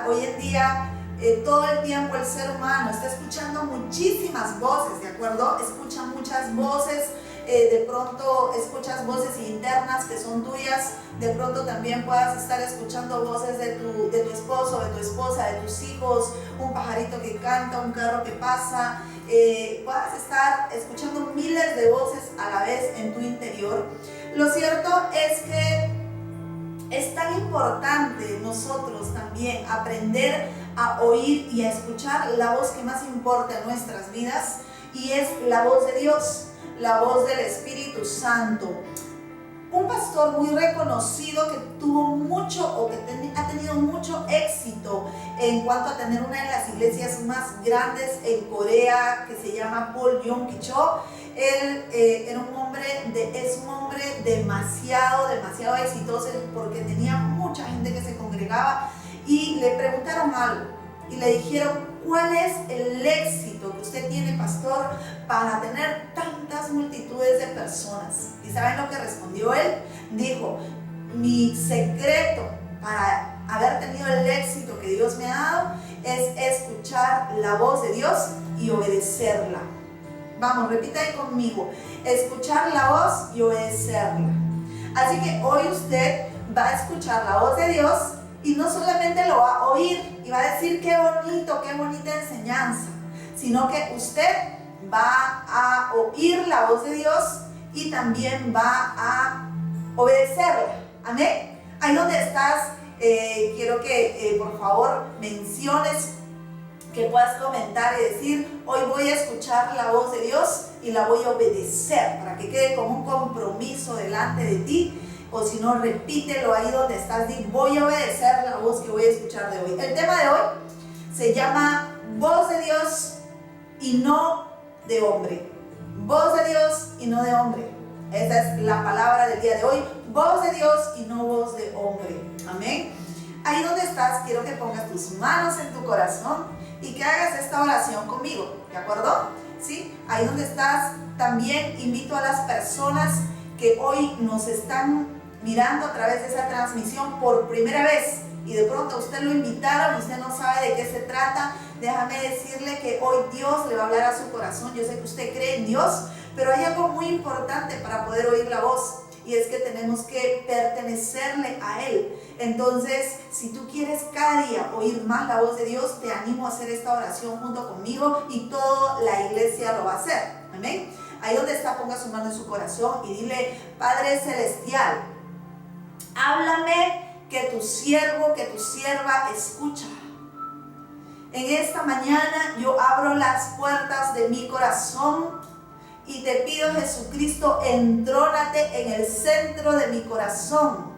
verdad, hoy en día todo el tiempo el ser humano está escuchando muchísimas voces, ¿de acuerdo? Escucha muchas voces, de pronto escuchas voces internas que son tuyas, de pronto también puedas estar escuchando voces de tu esposo, de tu esposa, de tus hijos, un pajarito que canta, un carro que pasa, puedas estar escuchando miles de voces a la vez en tu interior. Lo cierto es que es tan importante nosotros también aprender a oír y a escuchar la voz que más importa en nuestras vidas, y es la voz de Dios, la voz del Espíritu Santo. Un pastor muy reconocido que tuvo mucho o que ha tenido mucho éxito en cuanto a tener una de las iglesias más grandes en Corea, que se llama Paul Yong-ki-cho. Él es un hombre demasiado exitoso, porque tenía mucha gente que se congregaba, y le preguntaron algo y le dijeron: ¿cuál es el éxito que usted tiene, pastor, para tener tantas multitudes de personas? ¿Y saben lo que respondió él? Dijo: mi secreto para haber tenido el éxito que Dios me ha dado es escuchar la voz de Dios y obedecerla. Vamos, repita ahí conmigo: escuchar la voz y obedecerla. Así que hoy usted va a escuchar la voz de Dios, y no solamente lo va a oír y va a decir qué bonito, qué bonita enseñanza, sino que usted va a oír la voz de Dios y también va a obedecerla. Amén. Ahí donde estás, quiero que por favor menciones, que puedas comentar y decir: hoy voy a escuchar la voz de Dios y la voy a obedecer, para que quede como un compromiso delante de ti. O si no, repítelo ahí donde estás: di, voy a obedecer la voz que voy a escuchar de hoy. El tema de hoy se llama voz de Dios y no de hombre. Voz de Dios y no de hombre. Esa es la palabra del día de hoy: voz de Dios y no voz de hombre. Amén. Ahí donde estás, quiero que pongas tus manos en tu corazón y que hagas esta oración conmigo, ¿de acuerdo? ¿Sí? Ahí donde estás, también invito a las personas que hoy nos están mirando a través de esa transmisión por primera vez, y de pronto a usted lo invitaron y usted no sabe de qué se trata. Déjame decirle que hoy Dios le va a hablar a su corazón. Yo sé que usted cree en Dios, pero hay algo muy importante para poder oír la voz, y es que tenemos que pertenecerle a Él. Entonces, si tú quieres cada día oír más la voz de Dios, te animo a hacer esta oración junto conmigo, y toda la iglesia lo va a hacer. Amén. Ahí donde está, ponga su mano en su corazón y dile: Padre Celestial, háblame, que tu siervo, que tu sierva escucha. En esta mañana yo abro las puertas de mi corazón y te pido, Jesucristo, entrónate en el centro de mi corazón.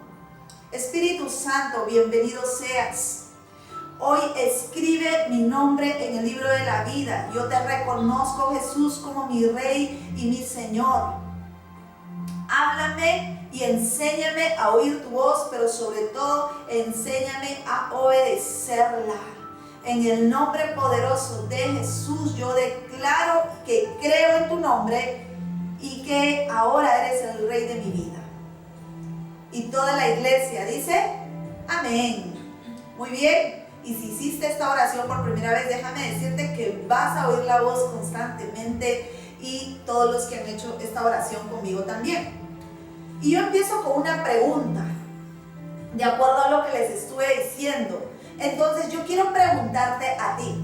Espíritu Santo, bienvenido seas. Hoy escribe mi nombre en el libro de la vida. Yo te reconozco, Jesús, como mi Rey y mi Señor. Háblame y enséñame a oír tu voz, pero sobre todo enséñame a obedecerla. En el nombre poderoso de Jesús, yo declaro que creo en tu nombre y que ahora eres el Rey de mi vida. Y toda la iglesia dice: amén. Muy bien. Y si hiciste esta oración por primera vez, déjame decirte que vas a oír la voz constantemente, y todos los que han hecho esta oración conmigo también. Y yo empiezo con una pregunta, de acuerdo a lo que les estuve diciendo. Entonces yo quiero preguntarte a ti: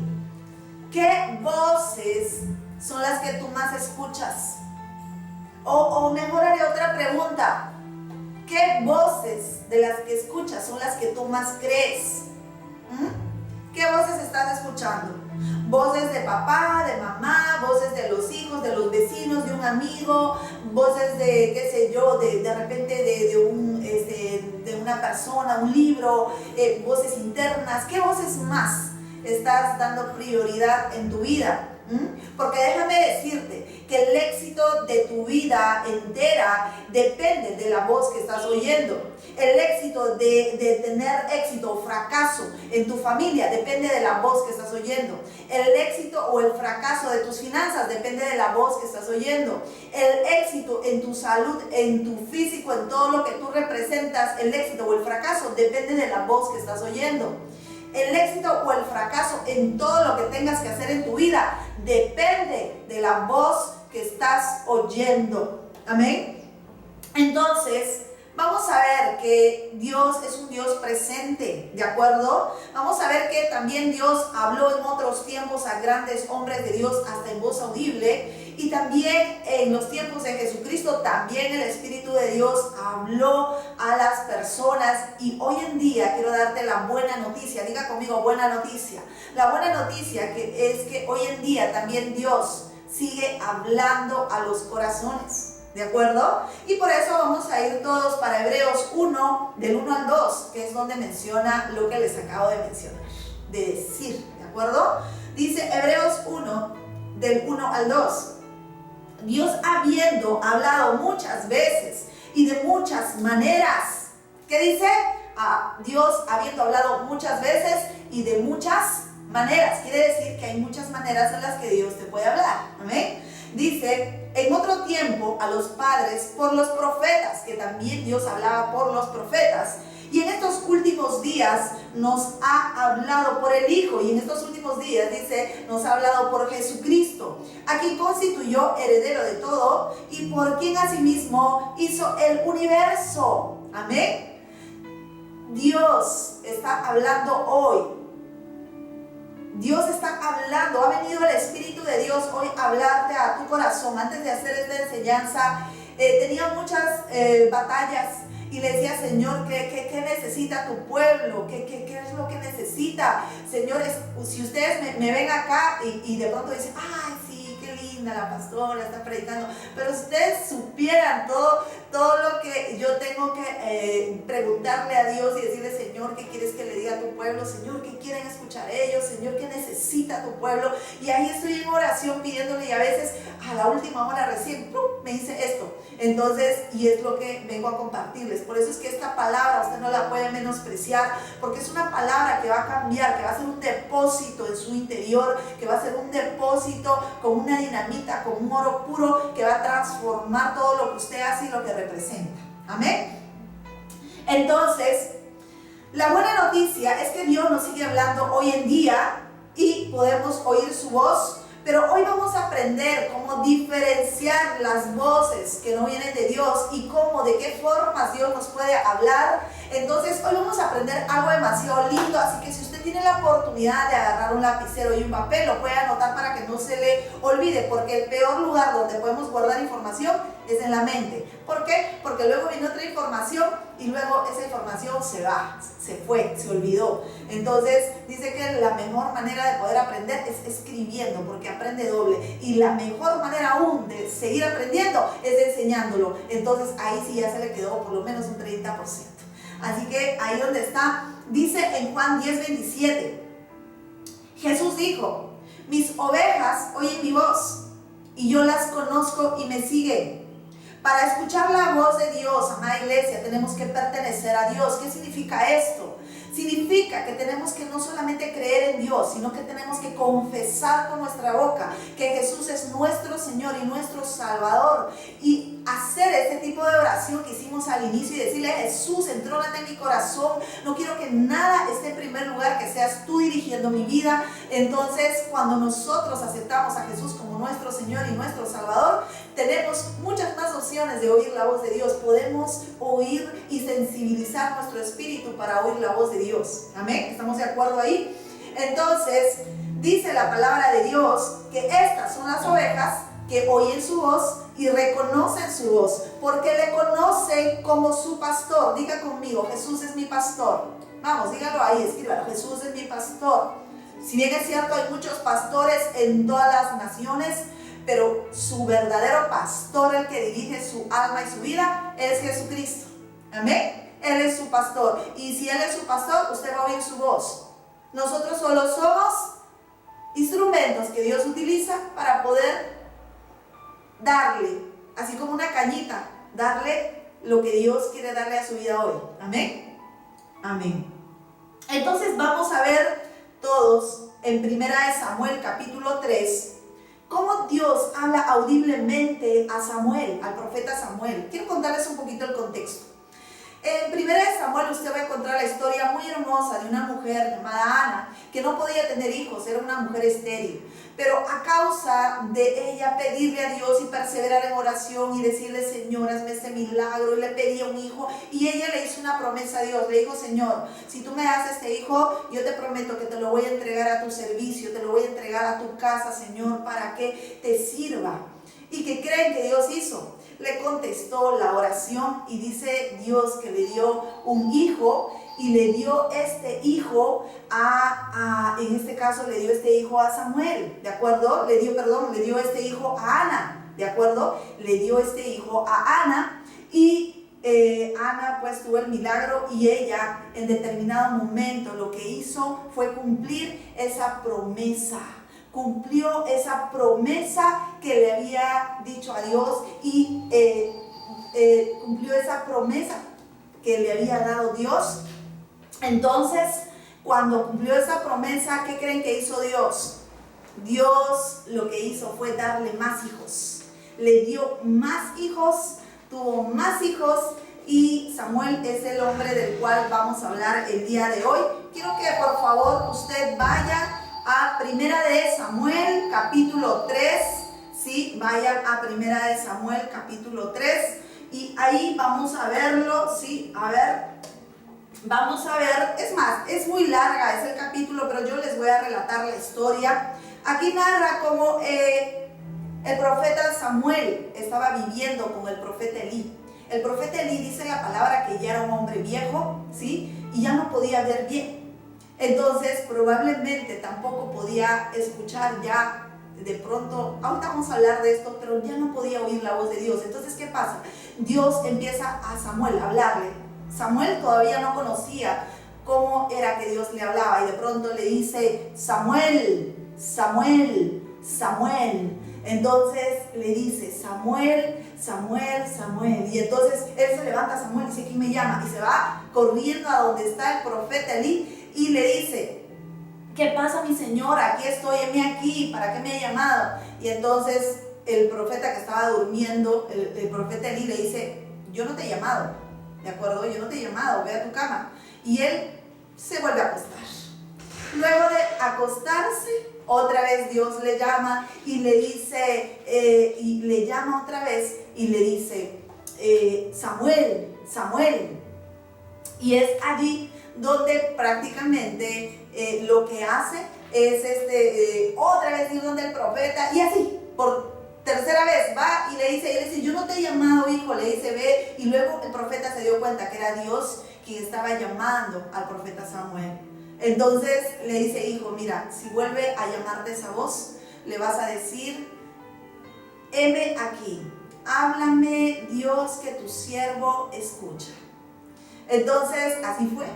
¿qué voces son las que tú más escuchas? O mejor haré otra pregunta: ¿qué voces de las que escuchas son las que tú más crees? ¿Qué voces estás escuchando? Voces de papá, de mamá, voces de los hijos, de los vecinos, de un amigo, voces de, qué sé yo, de repente de una persona, un libro, voces internas. ¿Qué voces más estás dando prioridad en tu vida? Porque déjame decirte que el éxito de tu vida entera depende de la voz que estás oyendo. El éxito de tener éxito o fracaso en tu familia depende de la voz que estás oyendo. El éxito o el fracaso de tus finanzas depende de la voz que estás oyendo. El éxito en tu salud, en tu físico, en todo lo que tú representas, el éxito o el fracaso depende de la voz que estás oyendo. El éxito o el fracaso en todo lo que tengas que hacer en tu vida depende de la voz que estás oyendo. Amén. Entonces, vamos a ver que Dios es un Dios presente, ¿de acuerdo? Vamos a ver que también Dios habló en otros tiempos a grandes hombres de Dios hasta en voz audible. Y también en los tiempos de Jesucristo, también el Espíritu de Dios habló a las personas. Y hoy en día quiero darte la buena noticia. Diga conmigo, buena noticia. La buena noticia es que hoy en día también Dios sigue hablando a los corazones. ¿De acuerdo? Y por eso vamos a ir todos para Hebreos 1, del 1 al 2, que es donde menciona lo que les acabo de mencionar, de decir. ¿De acuerdo? Dice Hebreos 1, del 1 al 2. Dios habiendo hablado muchas veces y de muchas maneras. ¿Qué dice? Dios habiendo hablado muchas veces y de muchas maneras. Quiere decir que hay muchas maneras en las que Dios te puede hablar. ¿Amén? Dice, en otro tiempo a los padres por los profetas, que también Dios hablaba por los profetas. Y en estos últimos días nos ha hablado por el Hijo. Y en estos últimos días, dice, nos ha hablado por Jesucristo, a quien constituyó heredero de todo y por quien asimismo hizo el universo. Amén. Dios está hablando hoy. Dios está hablando. Ha venido el Espíritu de Dios hoy a hablarte a tu corazón. Antes de hacer esta enseñanza, tenía muchas batallas. Y le decía, Señor, ¿qué necesita tu pueblo? ¿Qué es lo que necesita? Señores, si ustedes me ven acá y de pronto dicen, ay, sí, qué linda la pastora, está predicando. Pero si ustedes supieran todo lo que yo tengo que preguntarle a Dios y decirle, Señor, ¿qué quieres que le diga a tu pueblo? Señor, ¿qué quieren escuchar ellos? Señor, ¿qué necesita tu pueblo? Y ahí estoy en oración pidiéndole, y a veces a la última hora recién me dice esto. Entonces, y es lo que vengo a compartirles. Por eso es que esta palabra usted no la puede menospreciar, porque es una palabra que va a cambiar, que va a ser un depósito en su interior, que va a ser un depósito con una dinamita, con un oro puro, que va a transformar todo lo que usted hace y lo que representa. Amén. Entonces, la buena noticia es que Dios nos sigue hablando hoy en día y podemos oír su voz. Pero hoy vamos a aprender cómo diferenciar las voces que no vienen de Dios y cómo, de qué formas Dios nos puede hablar. Entonces hoy vamos a aprender algo demasiado lindo, así que si usted tiene la oportunidad de agarrar un lapicero y un papel, lo puede anotar para que no se le olvide, porque el peor lugar donde podemos guardar información es en la mente. ¿Por qué? Porque luego viene otra información y luego esa información se va, se fue, se olvidó. Entonces dice que la mejor manera de poder aprender es escribiendo, porque aprende doble. Y la mejor manera aún de seguir aprendiendo es enseñándolo. Entonces ahí sí ya se le quedó por lo menos un 30%. Así que ahí donde está, dice en Juan 10:27, Jesús dijo, mis ovejas oyen mi voz y yo las conozco y me siguen. Para escuchar la voz de Dios, amada iglesia, tenemos que pertenecer a Dios. ¿Qué significa esto? Significa que tenemos que no solamente creer en Dios, sino que tenemos que confesar con nuestra boca que Jesús es nuestro Señor y nuestro Salvador, y hacer este tipo de oración que hicimos al inicio y decirle, Jesús, entrónate en mi corazón, no quiero que nada esté en primer lugar, que seas tú dirigiendo mi vida. Entonces, cuando nosotros aceptamos a Jesús como nuestro Señor y nuestro Salvador, tenemos muchas más opciones de oír la voz de Dios. Podemos oír y sensibilizar nuestro espíritu para oír la voz de Dios. Amén. ¿Estamos de acuerdo ahí? Entonces, dice la palabra de Dios que estas son las ovejas que oyen su voz y reconocen su voz, porque le conocen como su pastor. Diga conmigo, Jesús es mi pastor. Vamos, dígalo ahí, escríbalo, Jesús es mi pastor. Si bien es cierto, hay muchos pastores en todas las naciones, pero su verdadero pastor, el que dirige su alma y su vida, es Jesucristo. Amén. Él es su pastor, y si Él es su pastor, usted va a oír su voz. Nosotros solo somos instrumentos que Dios utiliza para poder darle, así como una cañita, darle lo que Dios quiere darle a su vida hoy. Amén. Amén. Entonces vamos a ver todos en 1 Samuel capítulo 3 cómo Dios habla audiblemente a Samuel, al profeta Samuel. Quiero contarles un poquito el contexto. En 1 Samuel usted va a encontrar la historia muy hermosa de una mujer llamada Ana, que no podía tener hijos, era una mujer estéril. Pero a causa de ella pedirle a Dios y perseverar en oración y decirle, Señor, hazme este milagro, y le pedía un hijo, y ella le hizo una promesa a Dios, le dijo, Señor, si tú me das este hijo, yo te prometo que te lo voy a entregar a tu servicio, te lo voy a entregar a tu casa, Señor, para que te sirva. ¿Y qué creen que Dios hizo? Le contestó la oración y dice Dios que le dio un hijo, y le dio este hijo en este caso le dio este hijo a Samuel, ¿de acuerdo? Le dio este hijo a Ana, ¿de acuerdo? Le dio este hijo a Ana, y Ana pues tuvo el milagro, y ella en determinado momento lo que hizo fue cumplir esa promesa. Cumplió esa promesa que le había dicho a Dios, y cumplió esa promesa que le había dado Dios. Entonces, cuando cumplió esa promesa, ¿qué creen que hizo Dios? Dios lo que hizo fue darle más hijos. Le dio más hijos, tuvo más hijos, y Samuel es el hombre del cual vamos a hablar el día de hoy. Quiero que por favor usted vaya a 1 Samuel capítulo 3, ¿sí? Vayan a 1 Samuel capítulo 3, y ahí vamos a verlo, ¿sí? A ver, vamos a ver, es más, es muy larga, es el capítulo, pero yo les voy a relatar la historia. Aquí narra cómo el profeta Samuel estaba viviendo con el profeta Elí. El profeta Elí dice la palabra que ya era un hombre viejo, ¿sí? Y ya no podía ver bien. Entonces probablemente tampoco podía escuchar ya de pronto, ahorita vamos a hablar de esto, pero ya no podía oír la voz de Dios. Entonces, ¿qué pasa? Dios empieza a Samuel a hablarle. Samuel todavía no conocía cómo era que Dios le hablaba, y de pronto le dice, Samuel, Samuel, Samuel. Entonces le dice, Samuel, Samuel, Samuel. Y entonces él se levanta, Samuel dice, ¿quién me llama? Y se va corriendo a donde está el profeta Elí, y le dice, ¿qué pasa, mi señor? Aquí estoy, heme aquí, ¿para qué me ha llamado? Y entonces el profeta que estaba durmiendo, el profeta Elí le dice, yo no te he llamado, ¿de acuerdo? Yo no te he llamado, ve a tu cama. Y él se vuelve a acostar. Luego de acostarse, otra vez Dios le llama y le dice, y le llama otra vez y le dice, Samuel, Samuel. Y es allí donde prácticamente lo que hace es otra vez ir donde el profeta, y así, por tercera vez va y le dice, yo no te he llamado, hijo, le dice, ve. Y luego el profeta se dio cuenta que era Dios quien estaba llamando al profeta Samuel. Entonces le dice, hijo, mira, si vuelve a llamarte esa voz, le vas a decir, heme aquí, háblame Dios, que tu siervo escucha. Entonces así fue.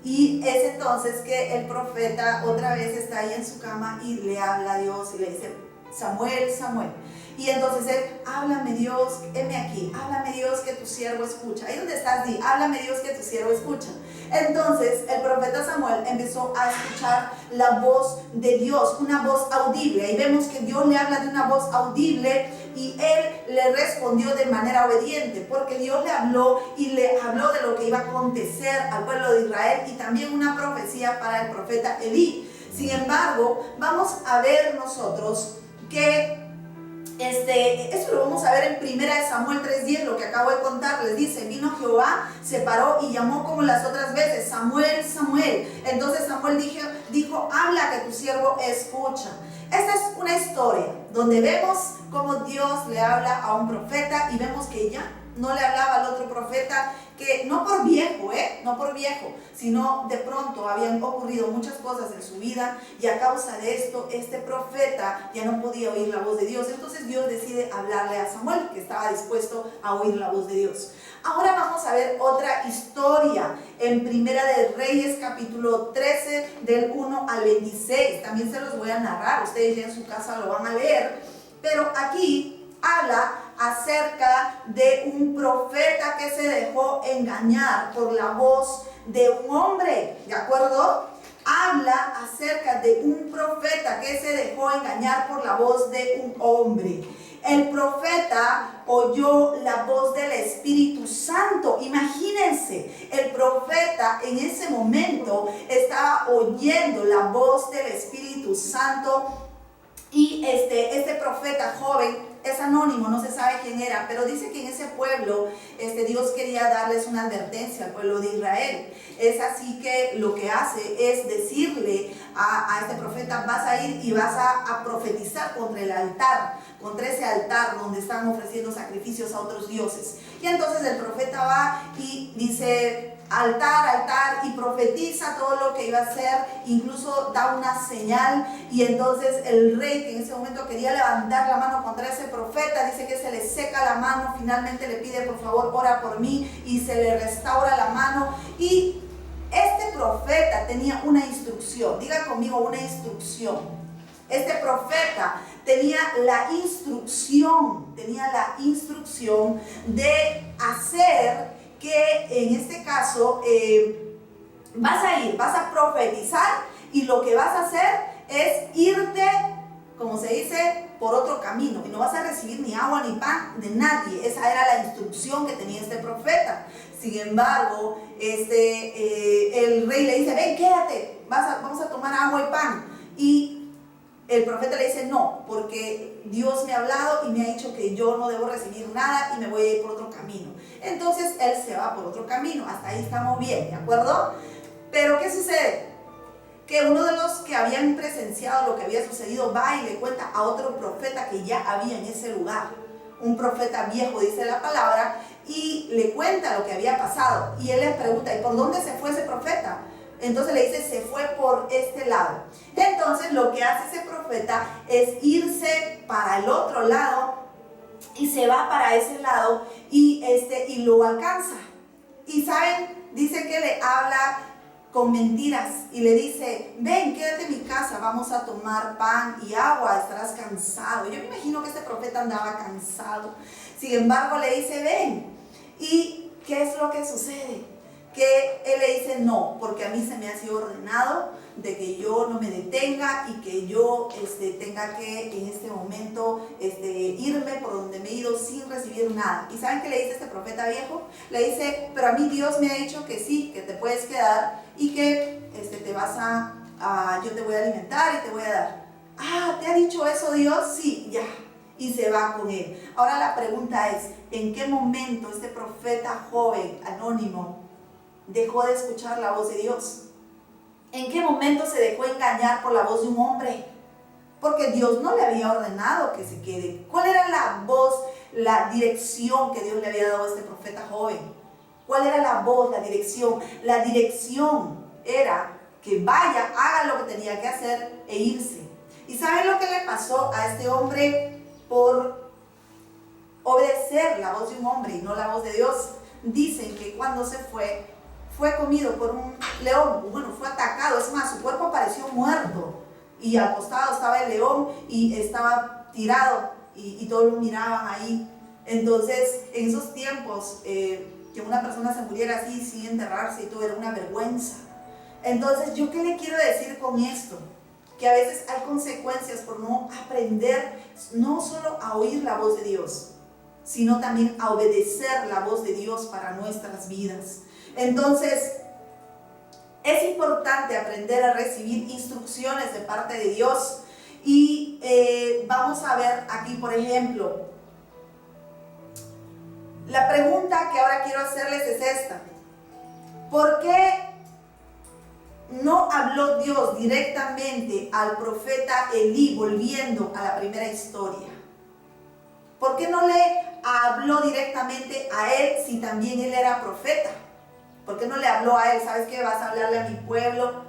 Y es entonces que el profeta otra vez está ahí en su cama y le habla a Dios y le dice, Samuel, Samuel. Y entonces él, háblame Dios, heme aquí, háblame Dios, que tu siervo escucha. Ahí donde estás, di, háblame Dios, que tu siervo escucha. Entonces el profeta Samuel empezó a escuchar la voz de Dios, una voz audible. Ahí vemos que Dios le habla de una voz audible, y él le respondió de manera obediente, porque Dios le habló y le habló de lo que iba a acontecer al pueblo de Israel, y también una profecía para el profeta Elí. Sin embargo, vamos a ver nosotros que eso lo vamos a ver en 1 Samuel 3:10, lo que acabo de contar. Les dice, vino Jehová, se paró y llamó como las otras veces, Samuel, Samuel. Entonces Samuel dijo, habla, que tu siervo escucha. Esta es una historia donde vemos cómo Dios le habla a un profeta, y vemos que ya no le hablaba al otro profeta, que no por viejo, sino de pronto habían ocurrido muchas cosas en su vida, y a causa de esto, este profeta ya no podía oír la voz de Dios. Entonces Dios decide hablarle a Samuel, que estaba dispuesto a oír la voz de Dios. Ahora vamos a ver otra historia en Primera de Reyes, capítulo 13, del 1 al 26. También se los voy a narrar, ustedes ya en su casa lo van a leer, pero aquí habla acerca de un profeta que se dejó engañar por la voz de un hombre, ¿de acuerdo? Habla acerca de un profeta que se dejó engañar por la voz de un hombre. El profeta oyó la voz del Espíritu Santo. Imagínense, el profeta en ese momento estaba oyendo la voz del Espíritu Santo. Y este profeta joven es anónimo, no se sabe quién era, pero dice que en ese pueblo Dios quería darles una advertencia al pueblo de Israel. Es así que lo que hace es decirle a este profeta: vas a ir y vas a profetizar contra el altar, contra ese altar donde están ofreciendo sacrificios a otros dioses. Y entonces el profeta va y dice: altar, altar, y profetiza todo lo que iba a hacer, incluso da una señal. Y entonces el rey, que en ese momento quería levantar la mano contra ese profeta, dice que se le seca la mano, finalmente le pide: por favor, ora por mí, y se le restaura la mano. Y este profeta tenía una instrucción, diga conmigo, una instrucción. Este profeta tenía la instrucción de hacer que en este caso vas a profetizar, y lo que vas a hacer es irte, como se dice, por otro camino, y no vas a recibir ni agua ni pan de nadie. Esa era la instrucción que tenía este profeta. Sin embargo, el rey le dice: ven, quédate, vamos a tomar agua y pan. Y el profeta le dice: no, porque Dios me ha hablado y me ha dicho que yo no debo recibir nada y me voy a ir por otro camino. Entonces él se va por otro camino. Hasta ahí estamos bien, ¿de acuerdo? Pero ¿qué sucede? Que uno de los que habían presenciado lo que había sucedido va y le cuenta a otro profeta que ya había en ese lugar. Un profeta viejo, dice la palabra, y le cuenta lo que había pasado. Y él le pregunta: ¿y por dónde se fue ese profeta? Entonces le dice: se fue por este lado. Entonces lo que hace ese profeta es irse para el otro lado, y se va para ese lado y lo alcanza. Y saben, dice que le habla con mentiras y le dice: ven, quédate en mi casa, vamos a tomar pan y agua, estarás cansado. Yo me imagino que este profeta andaba cansado. Sin embargo, le dice: ven. ¿Y qué es lo que sucede? Que él le dice: no, porque a mí se me ha sido ordenado de que yo no me detenga y que yo tenga que en este momento irme por donde me he ido sin recibir nada. ¿Y saben qué le dice este profeta viejo? Le dice: pero a mí Dios me ha dicho que sí, que te puedes quedar y que yo te voy a alimentar y te voy a dar. Ah, ¿te ha dicho eso Dios? Sí, ya. Y se va con él. Ahora la pregunta es: ¿en qué momento este profeta joven, anónimo, dejó de escuchar la voz de Dios? ¿En qué momento se dejó engañar por la voz de un hombre? Porque Dios no le había ordenado que se quede. ¿Cuál era la voz, la dirección que Dios le había dado a este profeta joven? ¿Cuál era la voz, la dirección? La dirección era que vaya, haga lo que tenía que hacer e irse. ¿Y saben lo que le pasó a este hombre por obedecer la voz de un hombre y no la voz de Dios? Dicen que cuando se fue comido por un león. Bueno, fue atacado. Es más, su cuerpo apareció muerto y al costado estaba el león y estaba tirado y todos lo miraban ahí. Entonces, en esos tiempos, que una persona se muriera así sin enterrarse y todo, era una vergüenza. Entonces, ¿yo qué le quiero decir con esto? Que a veces hay consecuencias por no aprender no solo a oír la voz de Dios, sino también a obedecer la voz de Dios para nuestras vidas. Entonces, es importante aprender a recibir instrucciones de parte de Dios. Y vamos a ver aquí, por ejemplo, la pregunta que ahora quiero hacerles es esta: ¿por qué no habló Dios directamente al profeta Elí, volviendo a la primera historia? ¿Por qué no le habló directamente a él si también él era profeta? ¿Por qué no le habló a él? ¿Sabes qué? Vas a hablarle a mi pueblo.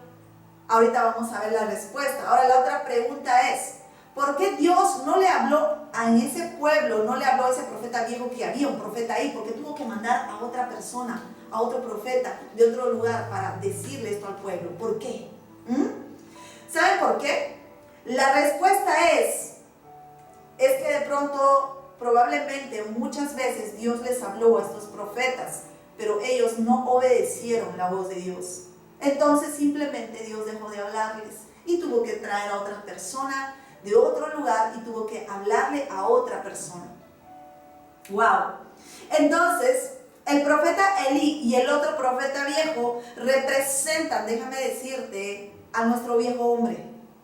Ahorita vamos a ver la respuesta. Ahora la otra pregunta es: ¿por qué Dios no le habló en ese pueblo, no le habló a ese profeta viejo, que había un profeta ahí? ¿Por qué tuvo que mandar a otra persona, a otro profeta de otro lugar para decirle esto al pueblo? ¿Por qué? ¿Saben por qué? La respuesta es que de pronto, probablemente, muchas veces Dios les habló a estos profetas, pero ellos no obedecieron la voz de Dios. Entonces simplemente Dios dejó de hablarles y tuvo que traer a otra persona de otro lugar y tuvo que hablarle a otra persona. ¡Wow! Entonces, el profeta Elí y el otro profeta viejo representan, déjame decirte, a nuestro viejo hombre.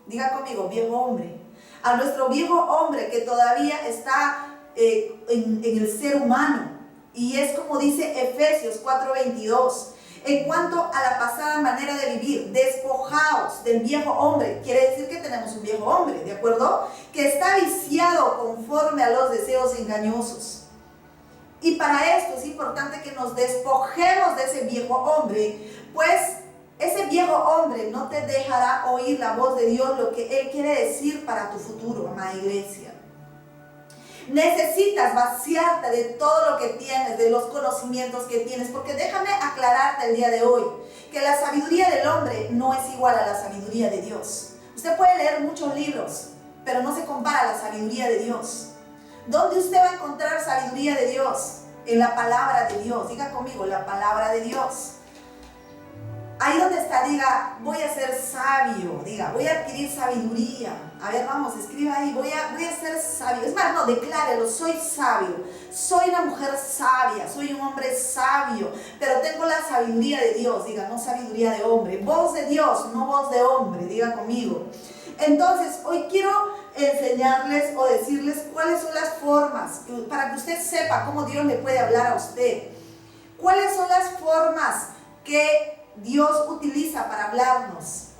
Diga conmigo, viejo hombre. A nuestro viejo hombre que todavía está en el ser humano. Y es como dice Efesios 4:22. En cuanto a la pasada manera de vivir, despojaos del viejo hombre. Quiere decir que tenemos un viejo hombre, ¿de acuerdo? Que está viciado conforme a los deseos engañosos. Y para esto es importante que nos despojemos de ese viejo hombre, pues ese viejo hombre no te dejará oír la voz de Dios, lo que Él quiere decir para tu futuro, amada iglesia. Necesitas vaciarte de todo lo que tienes, de los conocimientos que tienes, porque déjame aclararte el día de hoy, que la sabiduría del hombre no es igual a la sabiduría de Dios. Usted puede leer muchos libros, pero no se compara a la sabiduría de Dios. ¿Dónde usted va a encontrar sabiduría de Dios? En la palabra de Dios. Diga conmigo, la palabra de Dios. Ahí donde está, diga, voy a ser sabio. Diga, voy a adquirir sabiduría. A ver, vamos, escriba ahí, voy a ser sabio. Es más, no, declárelo, soy sabio. Soy una mujer sabia, soy un hombre sabio, pero tengo la sabiduría de Dios. Diga, no sabiduría de hombre. Voz de Dios, no voz de hombre. Diga conmigo. Entonces, hoy quiero enseñarles o decirles cuáles son las formas para que usted sepa cómo Dios le puede hablar a usted. ¿Cuáles son las formas que Dios utiliza para hablarnos?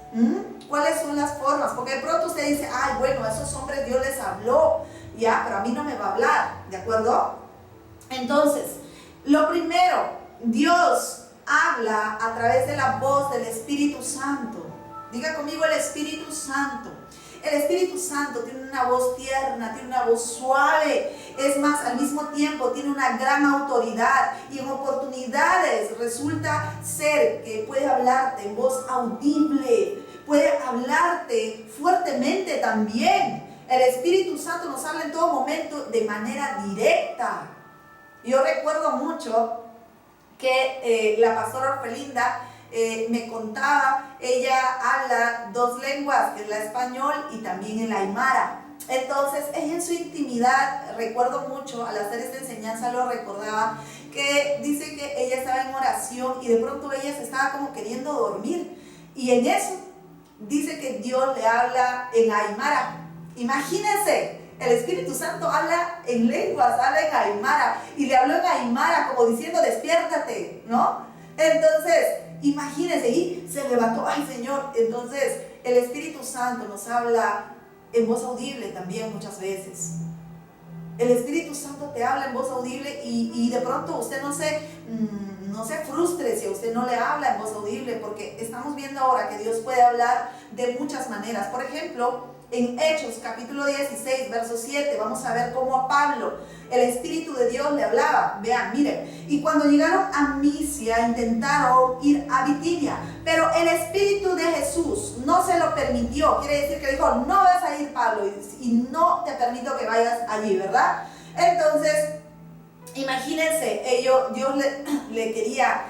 ¿Cuáles son las formas? Porque de pronto usted dice, ay, bueno, a esos hombres Dios les habló, ya, pero a mí no me va a hablar, ¿de acuerdo? Entonces, lo primero, Dios habla a través de la voz del Espíritu Santo. Diga conmigo, el Espíritu Santo. El Espíritu Santo tiene una voz tierna, tiene una voz suave. Es más, al mismo tiempo tiene una gran autoridad. Y en oportunidades resulta ser que puede hablarte en voz audible. Puede hablarte fuertemente también. El Espíritu Santo nos habla en todo momento de manera directa. Yo recuerdo mucho que la pastora Orfelinda me contaba, ella habla 2 lenguas, que es la español y también el aymara. Entonces ella en su intimidad, recuerdo mucho, al hacer esta enseñanza lo recordaba, que dice que ella estaba en oración y de pronto ella se estaba como queriendo dormir, y en eso dice que Dios le habla en aymara. Imagínense, el Espíritu Santo habla en lenguas, habla en aymara, y le habló en aymara como diciendo, despiértate, ¿no? Entonces, imagínense, y se levantó, ay Señor. Entonces, el Espíritu Santo nos habla en voz audible también muchas veces. El Espíritu Santo te habla en voz audible y de pronto usted no se frustre si a usted no le habla en voz audible, porque estamos viendo ahora que Dios puede hablar de muchas maneras. Por ejemplo, en Hechos capítulo 16, verso 7, vamos a ver cómo a Pablo el Espíritu de Dios le hablaba. Vean, miren, y cuando llegaron a Misia intentaron ir a Bitinia, pero el Espíritu de Jesús no se lo permitió. Quiere decir que dijo, no vas a ir, Pablo, y no te permito que vayas allí, ¿verdad? Entonces, imagínense, Dios le quería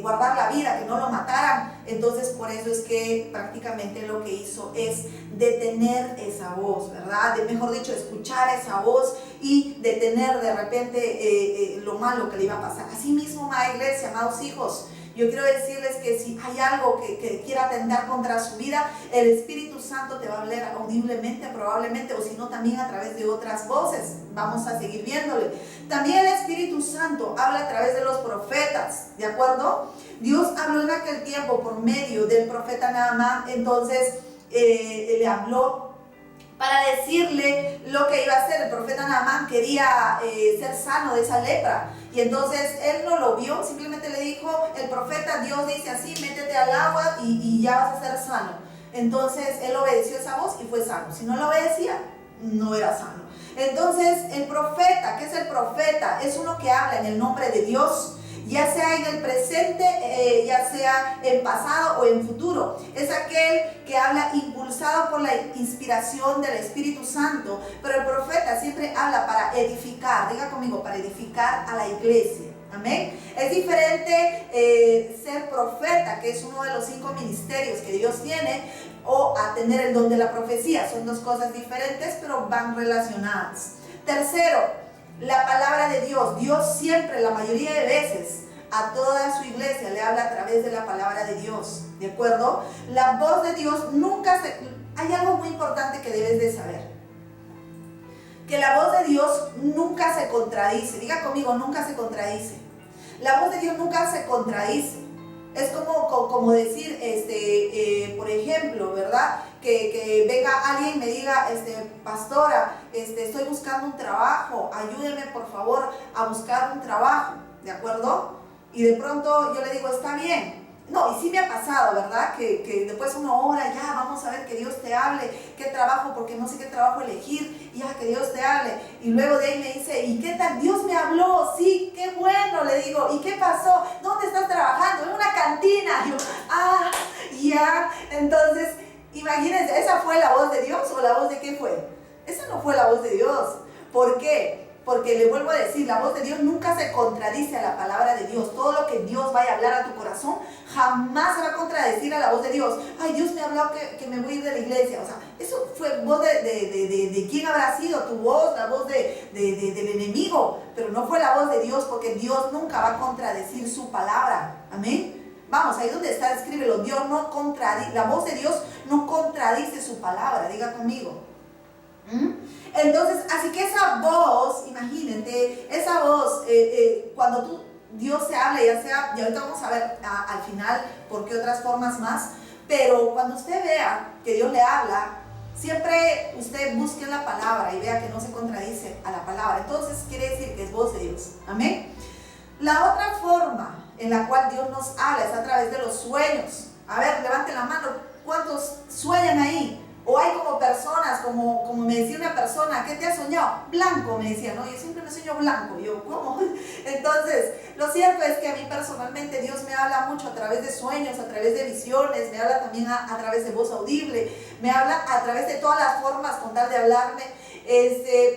guardar la vida, que no lo mataran. Entonces por eso es que prácticamente lo que hizo es detener esa voz, ¿verdad? Mejor dicho, escuchar esa voz y detener de repente lo malo que le iba a pasar. Así mismo, amada iglesia, amados hijos, yo quiero decirles que si hay algo que quiera atentar contra su vida, el Espíritu Santo te va a hablar audiblemente probablemente, o si no también a través de otras voces. Vamos a seguir viéndole. También el Espíritu Santo habla a través de los profetas, ¿de acuerdo? Dios habló en aquel tiempo por medio del profeta Naamán. Entonces le habló para decirle lo que iba a hacer. El profeta Naamán quería ser sano de esa lepra, y entonces él no lo vio, simplemente le dijo, el profeta, Dios dice así, métete al agua y ya vas a ser sano. Entonces él obedeció esa voz y fue sano. Si no lo obedecía, no era sano. Entonces el profeta, ¿qué es el profeta? Es uno que habla en el nombre de Dios, ya sea en el presente, ya sea en pasado o en futuro. Es aquel que habla impulsado por la inspiración del Espíritu Santo. Pero el profeta siempre habla para edificar. Diga conmigo, para edificar a la iglesia. Amén. Es diferente ser profeta, que es uno de los 5 ministerios que Dios tiene, o a tener el don de la profecía. Son 2 cosas diferentes, pero van relacionadas. Tercero, la palabra de Dios. Dios siempre, la mayoría de veces, a toda su iglesia le habla a través de la palabra de Dios, ¿de acuerdo? La voz de Dios nunca se... Hay algo muy importante que debes de saber, que la voz de Dios nunca se contradice. Diga conmigo, nunca se contradice. La voz de Dios nunca se contradice. Es como decir, por ejemplo, ¿verdad? Que venga alguien y me diga, pastora, estoy buscando un trabajo, ayúdeme por favor a buscar un trabajo, ¿de acuerdo? Y de pronto yo le digo, está bien. No, y sí me ha pasado, ¿verdad? Que después uno ora, ya, vamos a ver que Dios te hable, qué trabajo, porque no sé qué trabajo elegir, ya, que Dios te hable. Y luego de ahí me dice, ¿y qué tal? Dios me habló, sí, qué bueno, le digo, ¿y qué pasó? ¿Dónde estás trabajando? En una cantina. Y yo, ya. Entonces, imagínense, ¿esa fue la voz de Dios o la voz de qué fue? Esa no fue la voz de Dios. ¿Por qué? Porque le vuelvo a decir, la voz de Dios nunca se contradice a la palabra de Dios. Todo lo que Dios vaya a hablar a tu corazón jamás se va a contradecir a la voz de Dios. Ay, Dios me ha hablado que me voy a ir de la iglesia. O sea, eso fue voz de quién habrá sido tu voz, la voz del enemigo. Pero no fue la voz de Dios, porque Dios nunca va a contradecir su palabra. Amén. Vamos, ahí donde está, escríbelo. Dios no contradice, la voz de Dios no contradice su palabra. Diga conmigo. Entonces, así que esa voz, imagínate, esa voz, cuando Dios te habla, ya sea, y ahorita vamos a ver al final por qué otras formas más, pero cuando usted vea que Dios le habla, siempre usted busque la palabra y vea que no se contradice a la palabra. Entonces quiere decir que es voz de Dios. Amén. La otra forma en la cual Dios nos habla es a través de los sueños. A ver, levante la mano, ¿cuántos sueñan ahí? O hay como personas, como me decía una persona, ¿qué te has soñado? Blanco, me decía, ¿no? Yo siempre me sueño blanco. Yo, ¿cómo? Entonces, lo cierto es que a mí personalmente Dios me habla mucho a través de sueños, a través de visiones, me habla también a través de voz audible, me habla a través de todas las formas con tal de hablarme,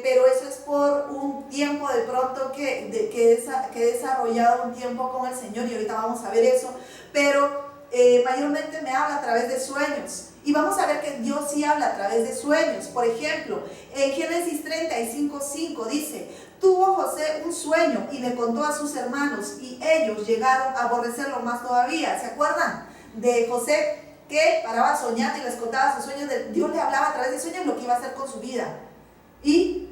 pero eso es por un tiempo de pronto que he desarrollado un tiempo con el Señor, y ahorita vamos a ver eso, pero mayormente me habla a través de sueños. Y vamos a ver que Dios sí habla a través de sueños. Por ejemplo, en Génesis 35:5 dice: tuvo José un sueño y le contó a sus hermanos, y ellos llegaron a aborrecerlo más todavía. ¿Se acuerdan de José, que paraba soñando y les contaba sus sueños? Dios le hablaba a través de sueños lo que iba a hacer con su vida. Y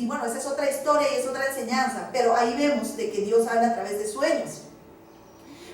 bueno, esa es otra historia y es otra enseñanza, pero ahí vemos de que Dios habla a través de sueños.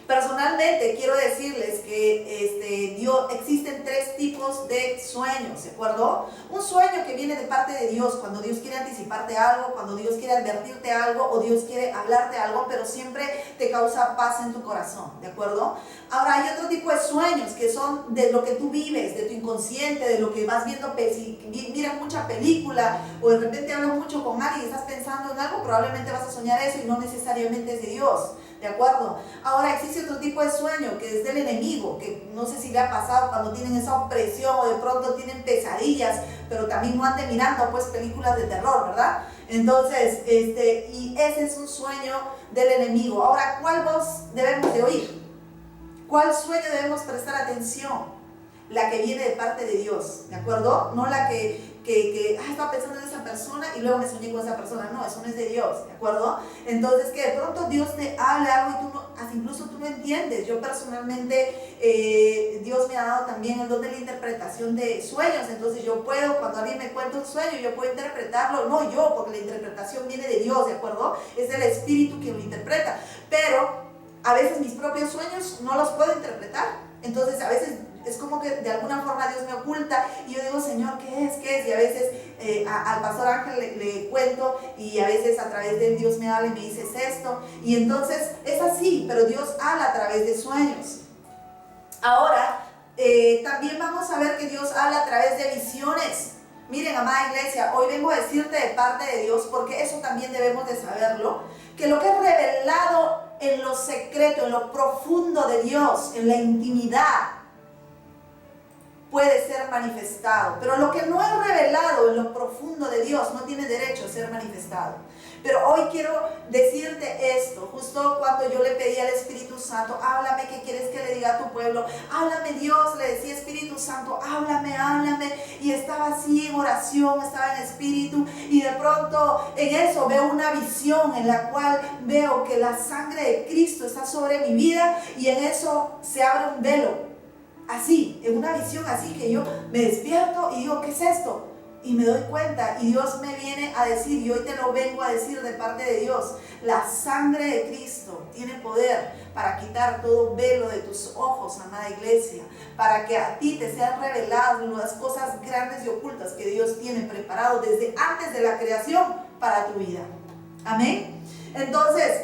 Personalmente quiero decirles que existen 3 tipos de sueños, ¿de acuerdo? Un sueño que viene de parte de Dios, cuando Dios quiere anticiparte algo, cuando Dios quiere advertirte algo, o Dios quiere hablarte algo, pero siempre te causa paz en tu corazón, ¿de acuerdo? Ahora hay otro tipo de sueños que son de lo que tú vives, de tu inconsciente, de lo que vas viendo, si miras mucha película, o de repente hablas mucho con alguien y estás pensando en algo, probablemente vas a soñar eso y no necesariamente es de Dios. ¿De acuerdo? Ahora existe otro tipo de sueño que es del enemigo, que no sé si le ha pasado cuando tienen esa opresión o de pronto tienen pesadillas, pero también no anden mirando pues películas de terror, ¿verdad? Entonces, y ese es un sueño del enemigo. Ahora, ¿cuál voz debemos de oír? ¿Cuál sueño debemos prestar atención? La que viene de parte de Dios, ¿de acuerdo? No la que estaba pensando en esa persona y luego me soñé con esa persona. No, eso no es de Dios, ¿de acuerdo? Entonces, que de pronto Dios te hable algo y tú no, incluso tú no entiendes. Yo personalmente, Dios me ha dado también el don de la interpretación de sueños. Entonces yo puedo, cuando alguien me cuenta un sueño, yo puedo interpretarlo. No yo, porque la interpretación viene de Dios, ¿de acuerdo? Es el Espíritu quien lo interpreta. Pero a veces mis propios sueños no los puedo interpretar. Entonces a veces es como que de alguna forma Dios me oculta y yo digo, Señor, ¿qué es? ¿Qué es? Y a veces al pastor Ángel le cuento, y a veces a través de él Dios me habla y me dice, es esto. Y entonces es así, pero Dios habla a través de sueños. Ahora, también vamos a ver que Dios habla a través de visiones. Miren, amada iglesia, hoy vengo a decirte de parte de Dios, porque eso también debemos de saberlo, que lo que es revelado en lo secreto, en lo profundo de Dios, en la intimidad, puede ser manifestado, pero lo que no es revelado en lo profundo de Dios no tiene derecho a ser manifestado. Pero hoy quiero decirte esto, justo cuando yo le pedí al Espíritu Santo, háblame, ¿qué quieres que le diga a tu pueblo? Háblame, Dios, le decía Espíritu Santo, háblame, háblame. Y estaba así en oración, estaba en espíritu, y de pronto en eso veo una visión en la cual veo que la sangre de Cristo está sobre mi vida, y en eso se abre un velo, así, en una visión así, que yo me despierto y digo, ¿qué es esto? Y me doy cuenta, y Dios me viene a decir, y hoy te lo vengo a decir de parte de Dios, la sangre de Cristo tiene poder para quitar todo velo de tus ojos, amada iglesia, para que a ti te sean reveladas las cosas grandes y ocultas que Dios tiene preparado desde antes de la creación para tu vida. Amén. Entonces,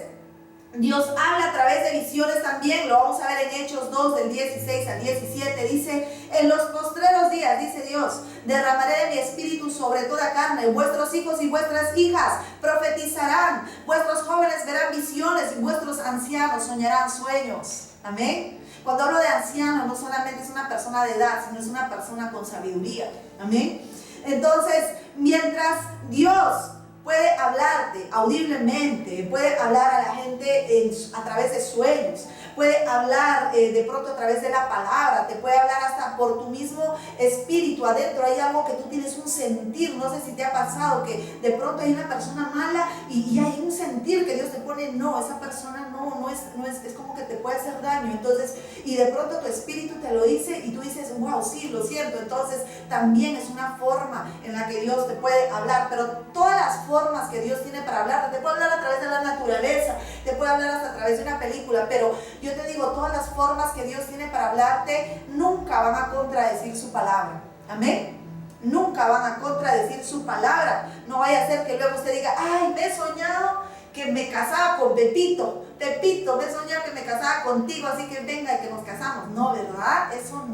Dios habla a través de visiones también, lo vamos a ver en Hechos 2, del 16 al 17, dice, en los postreros días, dice Dios, derramaré de mi espíritu sobre toda carne, vuestros hijos y vuestras hijas profetizarán, vuestros jóvenes verán visiones y vuestros ancianos soñarán sueños. Amén. Cuando hablo de anciano, no solamente es una persona de edad, sino es una persona con sabiduría. Amén. Entonces, mientras Dios puede hablarte audiblemente, puede hablar a la gente a través de sueños, puede hablar de pronto a través de la palabra, te puede hablar hasta por tu mismo espíritu. Adentro hay algo que tú tienes un sentir, no sé si te ha pasado que de pronto hay una persona mala y hay un sentir que Dios te pone, no, esa persona no es como que te puede hacer daño. Entonces, y de pronto tu espíritu te lo dice y tú dices, wow, sí, lo siento. Entonces también es una forma en la que Dios te puede hablar, pero todas las formas que Dios tiene para hablarte, te puede hablar a través de la naturaleza, te puede hablar hasta a través de una película, pero yo te digo, todas las formas que Dios tiene para hablarte nunca van a contradecir su palabra. Amén. Nunca van a contradecir su palabra. No vaya a ser que luego usted diga, ay, me he soñado que me casaba con Pepito, me he soñado que me casaba contigo, así que venga y que nos casamos. No, ¿verdad? Eso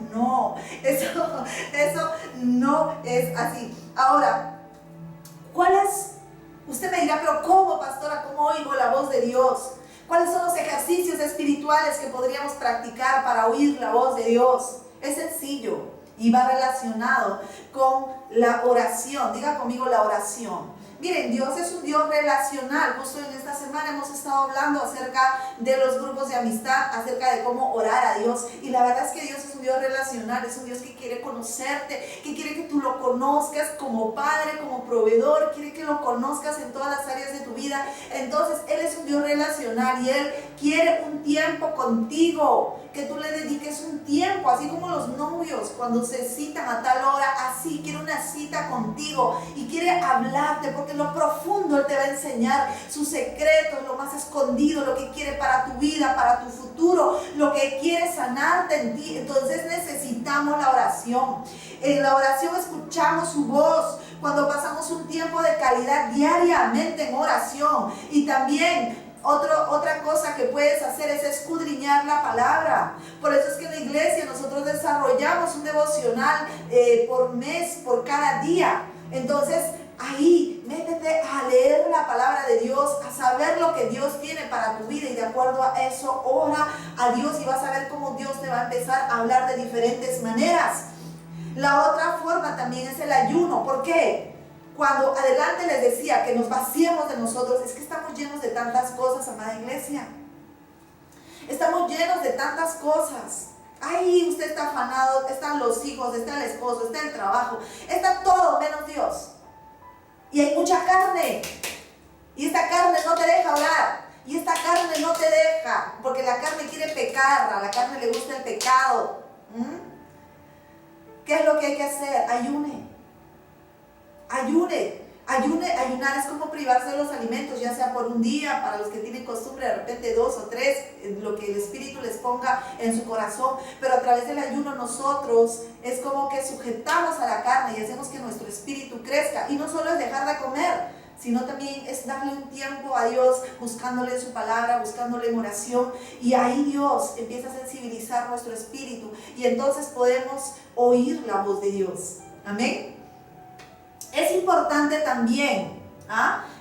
no es así. Ahora, usted me dirá, pero ¿cómo, pastora? ¿Cómo oigo la voz de Dios? ¿Cuáles son los ejercicios espirituales que podríamos practicar para oír la voz de Dios? Es sencillo y va relacionado con la oración. Diga conmigo la oración. Miren, Dios es un Dios relacional. Justo en esta semana hemos estado hablando acerca de los grupos de amistad, acerca de cómo orar a Dios. Y la verdad es que Dios es un Dios relacional, es un Dios que quiere conocerte, que quiere que tú lo conozcas como padre, como proveedor, quiere que lo conozcas en todas las áreas de tu vida. Entonces, Él es un Dios relacional y Él quiere un tiempo contigo, que tú le dediques un tiempo, así como los novios cuando se citan a tal hora, así quiere una cita contigo y quiere hablarte, porque en lo profundo Él te va a enseñar sus secretos, lo más escondido, lo que quiere para tu vida, para tu futuro, lo que quiere sanarte en ti. Entonces necesitamos la oración. En la oración escuchamos su voz cuando pasamos un tiempo de calidad diariamente en oración. Y también otra cosa que puedes hacer es escudriñar la palabra. Por eso es que en la iglesia nosotros desarrollamos un devocional por mes, por cada día. Entonces ahí métete a leer la palabra de Dios, a saber lo que Dios tiene para tu vida, y de acuerdo a eso ora a Dios y vas a ver cómo Dios te va a empezar a hablar de diferentes maneras. La otra forma también es el ayuno. ¿Por qué? Cuando adelante les decía que nos vaciemos de nosotros, es que estamos llenos de tantas cosas, amada iglesia. Estamos llenos de tantas cosas. Ay, usted está afanado, están los hijos, está el esposo, está el trabajo, está todo menos Dios. Y hay mucha carne. Y esta carne no te deja orar. Y esta carne no te deja, porque la carne quiere pecar, a la carne le gusta el pecado. ¿Qué es lo que hay que hacer? Ayunar es como privarse de los alimentos, ya sea por un día, para los que tienen costumbre, de repente 2 o 3, lo que el Espíritu les ponga en su corazón. Pero a través del ayuno nosotros es como que sujetamos a la carne y hacemos que nuestro espíritu crezca. Y no solo es dejar de comer, sino también es darle un tiempo a Dios, buscándole en su palabra, buscándole en oración, y ahí Dios empieza a sensibilizar nuestro espíritu y entonces podemos oír la voz de Dios. Amén. Es importante también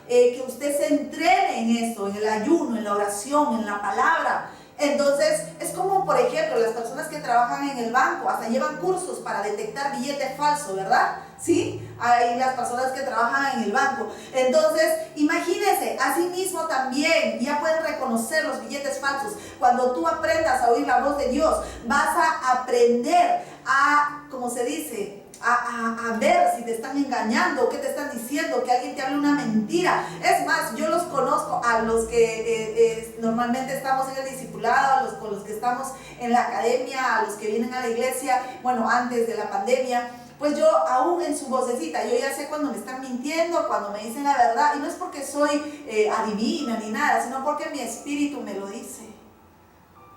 que usted se entrene en esto, en el ayuno, en la oración, en la palabra. Entonces, es como, por ejemplo, las personas que trabajan en el banco, hasta llevan cursos para detectar billete falso, ¿verdad? ¿Sí? hay las personas que trabajan en el banco. Entonces, imagínense, así mismo también ya pueden reconocer los billetes falsos. Cuando tú aprendas a oír la voz de Dios, vas a aprender a, como se dice, a ver si te están engañando, qué te están diciendo, que alguien te hable una mentira. Es más, yo los conozco a los que normalmente estamos en el discipulado, con los que estamos en la academia, a los que vienen a la iglesia, bueno, antes de la pandemia. Pues yo aún en su vocecita, yo ya sé cuando me están mintiendo, cuando me dicen la verdad, y no es porque soy adivina ni nada, sino porque mi espíritu me lo dice.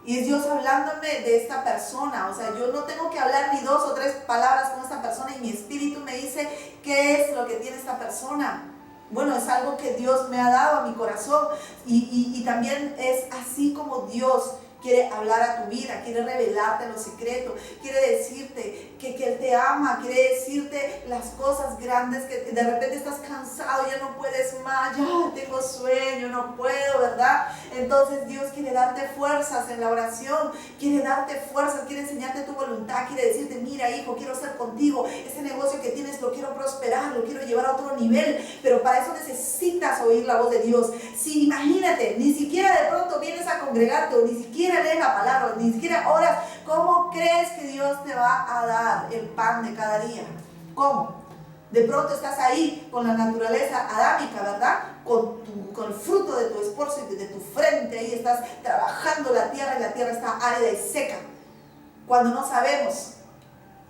Y es Dios hablándome de esta persona. O sea, yo no tengo que hablar ni 2 o 3 palabras con esta persona y mi espíritu me dice qué es lo que tiene esta persona. Bueno, es algo que Dios me ha dado a mi corazón y también es así como Dios quiere hablar a tu vida, quiere revelarte los secretos, quiere decirte que Él te ama, quiere decirte las cosas grandes que de repente estás cansado, ya no puedes más, ya tengo sueño, no puedo, ¿verdad? Entonces Dios quiere darte fuerzas en la oración, quiere darte fuerzas, quiere enseñarte tu voluntad, quiere decirte, mira hijo, quiero ser contigo, este negocio que tienes lo quiero prosperar, lo quiero llevar a otro nivel, pero para eso necesitas oír la voz de Dios. Si imagínate, ni siquiera de pronto vienes a congregarte o ni siquiera lees la palabra, ni siquiera oras, ¿cómo crees que Dios te va a dar el pan de cada día? ¿Cómo? De pronto estás ahí con la naturaleza adámica, ¿verdad? Con el fruto de tu esfuerzo y de tu frente, ahí estás trabajando la tierra y la tierra está árida y seca. Cuando no sabemos,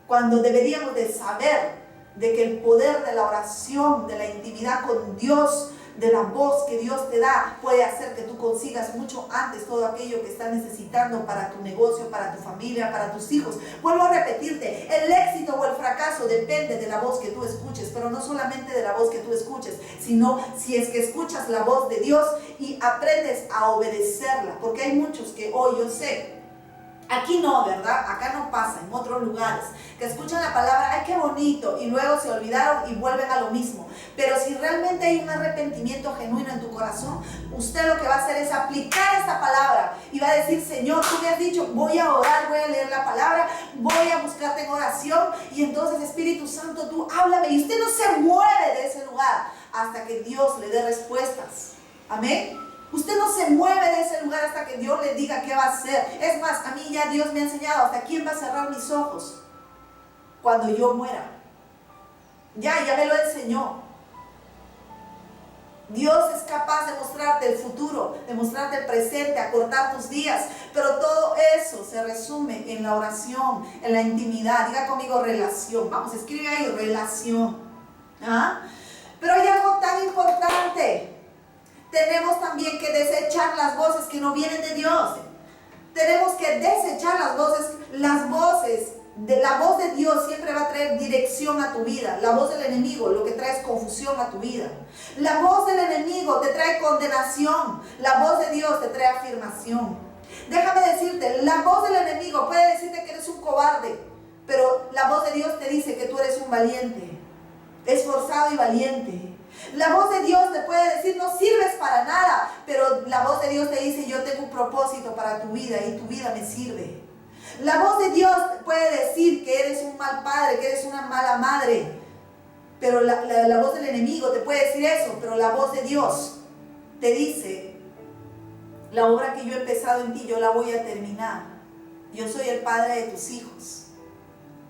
cuando deberíamos de saber de que el poder de la oración, de la intimidad con Dios, de la voz que Dios te da, puede hacer que tú consigas mucho antes todo aquello que estás necesitando para tu negocio, para tu familia, para tus hijos. Vuelvo a repetirte, el éxito o el fracaso depende de la voz que tú escuches, pero no solamente de la voz que tú escuches, sino si es que escuchas la voz de Dios y aprendes a obedecerla, porque hay muchos que hoy yo sé, aquí no, ¿verdad? Acá no pasa, en otros lugares, que escuchan la palabra, ¡ay, qué bonito! Y luego se olvidaron y vuelven a lo mismo. Pero si realmente hay un arrepentimiento genuino en tu corazón, usted lo que va a hacer es aplicar esta palabra y va a decir, Señor, tú me has dicho, voy a orar, voy a leer la palabra, voy a buscarte en oración y entonces Espíritu Santo, tú háblame. Y usted no se mueve de ese lugar hasta que Dios le dé respuestas. Amén. Usted no se mueve de ese lugar hasta que Dios le diga qué va a hacer. Es más, a mí ya Dios me ha enseñado hasta quién va a cerrar mis ojos cuando yo muera. Ya me lo enseñó. Dios es capaz de mostrarte el futuro, de mostrarte el presente, acortar tus días. Pero todo eso se resume en la oración, en la intimidad. Diga conmigo relación. Vamos, escribe ahí relación. ¿Ah? Pero hay algo tan importante. Tenemos también que desechar las voces que no vienen de Dios. Tenemos que desechar las voces. La voz de Dios siempre va a traer dirección a tu vida. La voz del enemigo lo que trae es confusión a tu vida. La voz del enemigo te trae condenación. La voz de Dios te trae afirmación. Déjame decirte, la voz del enemigo puede decirte que eres un cobarde, pero la voz de Dios te dice que tú eres un valiente, esforzado y valiente. La voz de Dios te puede decir, no sirves para nada, pero la voz de Dios te dice, yo tengo un propósito para tu vida y tu vida me sirve. La voz de Dios puede decir que eres un mal padre, que eres una mala madre, pero la voz del enemigo te puede decir eso, pero la voz de Dios te dice, la obra que yo he empezado en ti, yo la voy a terminar. Yo soy el padre de tus hijos.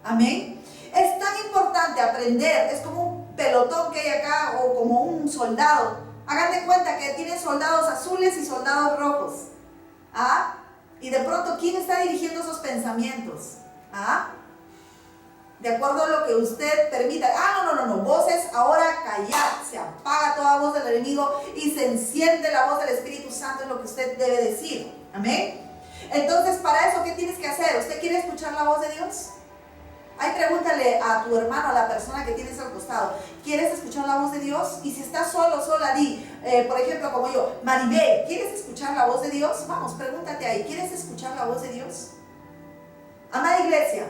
Amén. Es tan importante aprender, es como un pelotón que hay acá o como un soldado. Hagan de cuenta que tienen soldados azules y soldados rojos. ¿Ah? Y de pronto, ¿quién está dirigiendo esos pensamientos? ¿Ah? De acuerdo a lo que usted permita. No. Voces ahora callar. Se apaga toda voz del enemigo y se enciende la voz del Espíritu Santo en lo que usted debe decir. Amén. Entonces, para eso, ¿qué tienes que hacer? ¿Usted quiere escuchar la voz de Dios? Ahí pregúntale a tu hermano, a la persona que tienes al costado, ¿quieres escuchar la voz de Dios? Y si estás solo, sola, di, por ejemplo, como yo, Maribel, ¿quieres escuchar la voz de Dios? Vamos, pregúntate ahí, ¿quieres escuchar la voz de Dios? Amada iglesia,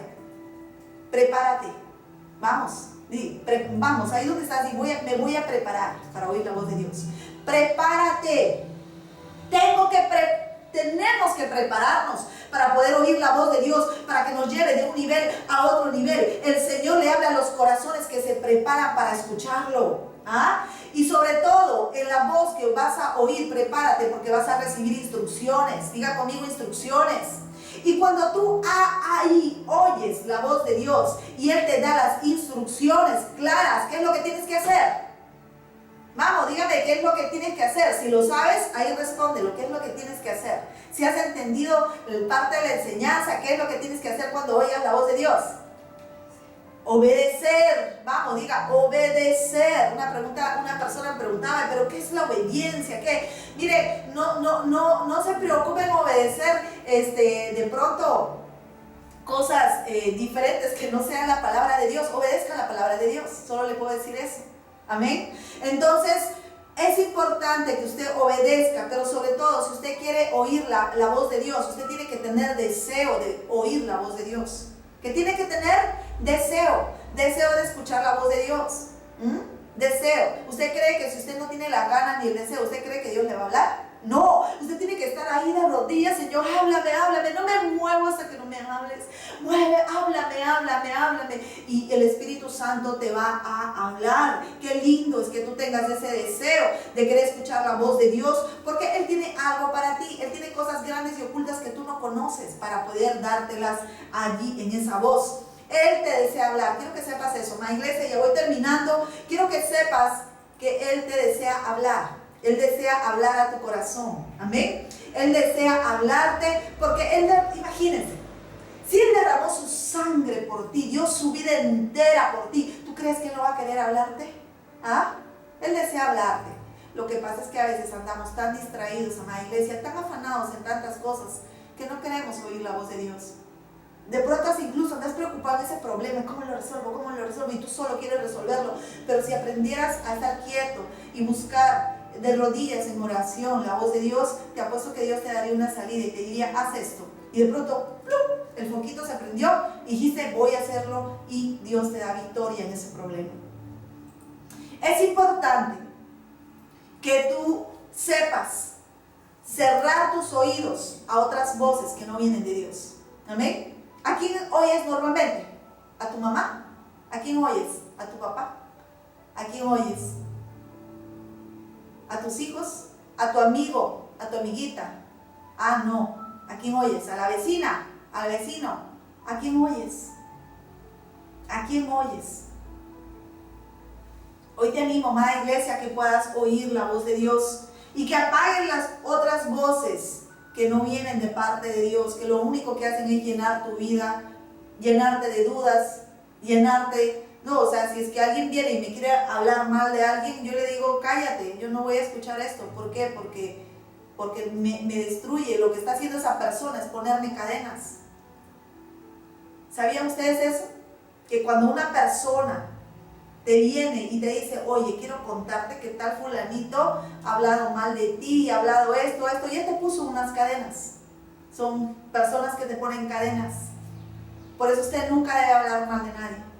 prepárate, vamos, vamos, ahí donde estás, me voy a preparar para oír la voz de Dios. Prepárate, tengo que tenemos que prepararnos para poder oír la voz de Dios, para que nos lleve de un nivel a otro nivel. El Señor le habla a los corazones que se preparan para escucharlo. ¿Ah? Y sobre todo, en la voz que vas a oír, prepárate porque vas a recibir instrucciones. Diga conmigo, instrucciones. Y cuando tú ahí oyes la voz de Dios y Él te da las instrucciones claras, ¿qué es lo que tienes que hacer? Vamos, dígame qué es lo que tienes que hacer. Si lo sabes, ahí responde lo que es lo que tienes que hacer. Si has entendido parte de la enseñanza, ¿qué es lo que tienes que hacer cuando oigas la voz de Dios? Obedecer. Vamos, diga, obedecer. Una persona me preguntaba, ¿pero qué es la obediencia? ¿Qué? Mire, no se preocupen en obedecer de pronto cosas diferentes que no sean la palabra de Dios. Obedezcan la palabra de Dios. Solo le puedo decir eso. Amén. Entonces, es importante que usted obedezca, pero sobre todo, si usted quiere oír la voz de Dios, usted tiene que tener deseo de oír la voz de Dios. ¿Qué tiene que tener? Deseo de escuchar la voz de Dios. Deseo. ¿Usted cree que si usted no tiene la gana ni el deseo, usted cree que Dios le va a hablar? No, usted tiene que estar ahí de rodillas. Señor, háblame, no me muevo hasta que no me hables. Háblame. Y el Espíritu Santo te va a hablar. Qué lindo es que tú tengas ese deseo de querer escuchar la voz de Dios, porque Él tiene algo para ti. Él tiene cosas grandes y ocultas que tú no conoces para poder dártelas allí en esa voz. Él te desea hablar. Quiero que sepas eso, ma iglesia, ya voy terminando. Quiero que sepas que Él te desea hablar. Él desea hablar a tu corazón. Amén. Él desea hablarte porque imagínense, si Él derramó su sangre por ti, dio su vida entera por ti, ¿tú crees que Él no va a querer hablarte? ¿Ah? Él desea hablarte. Lo que pasa es que a veces andamos tan distraídos, amada iglesia, tan afanados en tantas cosas, que no queremos oír la voz de Dios. De pronto incluso andas preocupado en ese problema, ¿cómo lo resuelvo? Y tú solo quieres resolverlo. Pero si aprendieras a estar quieto y buscar de rodillas en oración la voz de Dios, te apuesto que Dios te daría una salida y te diría, haz esto. Y de pronto, ¡plum!, el foquito se prendió y dijiste, voy a hacerlo, y Dios te da victoria en ese problema. Es importante que tú sepas cerrar tus oídos a otras voces que no vienen de Dios. ¿Amén? ¿A quién oyes normalmente? ¿A tu mamá? ¿A quién oyes? ¿A tu papá? ¿A quién oyes? ¿A tus hijos? ¿A tu amigo? ¿A tu amiguita? Ah, no. ¿A quién oyes? ¿A la vecina? ¿Al vecino? ¿A quién oyes? ¿A quién oyes? Hoy te animo, amada iglesia, a que puedas oír la voz de Dios y que apaguen las otras voces que no vienen de parte de Dios, que lo único que hacen es llenar tu vida, llenarte de dudas, no, o sea, si es que alguien viene y me quiere hablar mal de alguien, yo le digo, cállate, yo no voy a escuchar esto. ¿Por qué? Porque me destruye. Lo que está haciendo esa persona es ponerme cadenas. ¿Sabían ustedes eso? Que cuando una persona te viene y te dice, oye, quiero contarte que tal fulanito ha hablado mal de ti, ha hablado esto, ya te puso unas cadenas. Son personas que te ponen cadenas. Por eso usted nunca debe hablar mal de nadie.